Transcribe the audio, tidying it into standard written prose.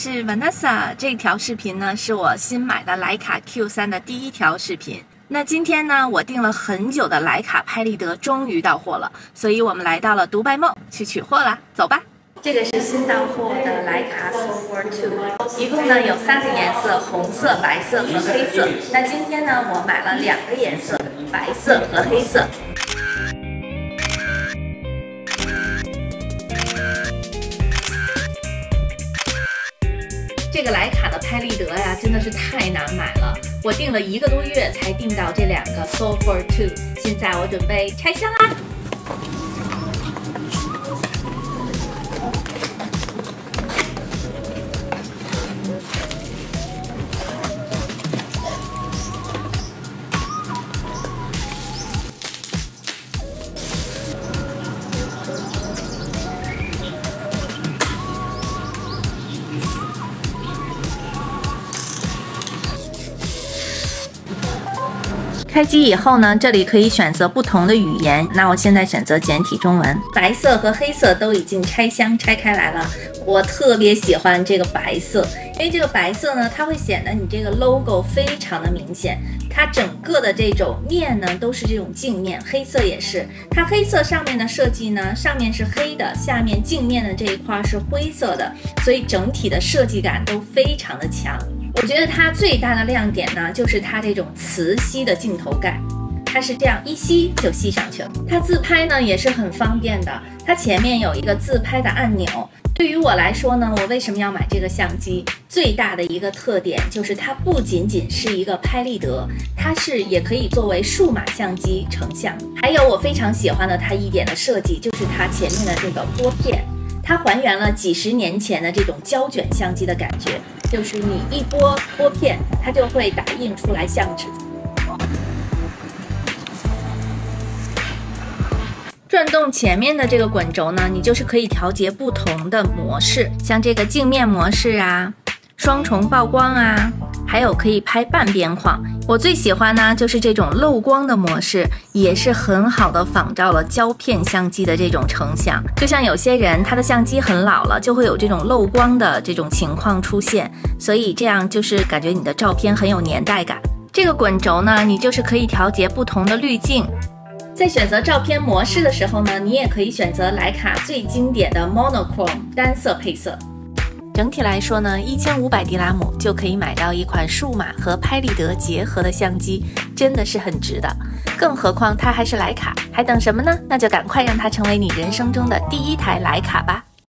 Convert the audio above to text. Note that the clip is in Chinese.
是 Vanessa， 这条视频呢是我新买的徕卡 Q3 的第一条视频。那今天呢，我订了很久的徕卡拍立得终于到货了，所以我们来到了独白梦去取货啦，走吧。这个是新到货的徕卡 Soul For 2，一共呢有3个颜色，红色、白色和黑色。那今天呢，我买了2个颜色，白色和黑色。这个徕卡的拍立得呀，真的是太难买了。我订了1个多月才订到这2个 Soul For 2。现在我准备拆箱啦。开机以后呢，这里可以选择不同的语言。那我现在选择简体中文。白色和黑色都已经拆箱拆开来了。我特别喜欢这个白色，因为这个白色呢，它会显得你这个 logo 非常的明显。它整个的这种面呢都是这种镜面，黑色也是。它黑色上面的设计呢，上面是黑的，下面镜面的这一块是灰色的，所以整体的设计感都非常的强。我觉得它最大的亮点呢，就是它这种磁吸的镜头盖，它是这样一吸就吸上去了。它自拍呢也是很方便的，它前面有一个自拍的按钮。对于我来说呢，我为什么要买这个相机？最大的一个特点就是它不仅仅是一个拍立得，它也可以作为数码相机成像。还有我非常喜欢的它一点的设计，就是它前面的这个拨片。它还原了几十年前的这种胶卷相机的感觉，就是你一拨片，它就会打印出来相纸。转动前面的这个滚轴呢，你就是可以调节不同的模式，像这个镜面模式啊，双重曝光啊，还有可以拍半边框。我最喜欢呢就是这种漏光的模式，也是很好的仿照了胶片相机的这种成像。就像有些人他的相机很老了，就会有这种漏光的这种情况出现，所以这样就是感觉你的照片很有年代感。这个滚轴呢，你就是可以调节不同的滤镜。在选择照片模式的时候呢，你也可以选择徕卡最经典的 monochrome 单色配色。整体来说呢，1500迪拉姆就可以买到一款数码和拍立得结合的相机，真的是很值的。更何况它还是徕卡，还等什么呢？那就赶快让它成为你人生中的第1台徕卡吧。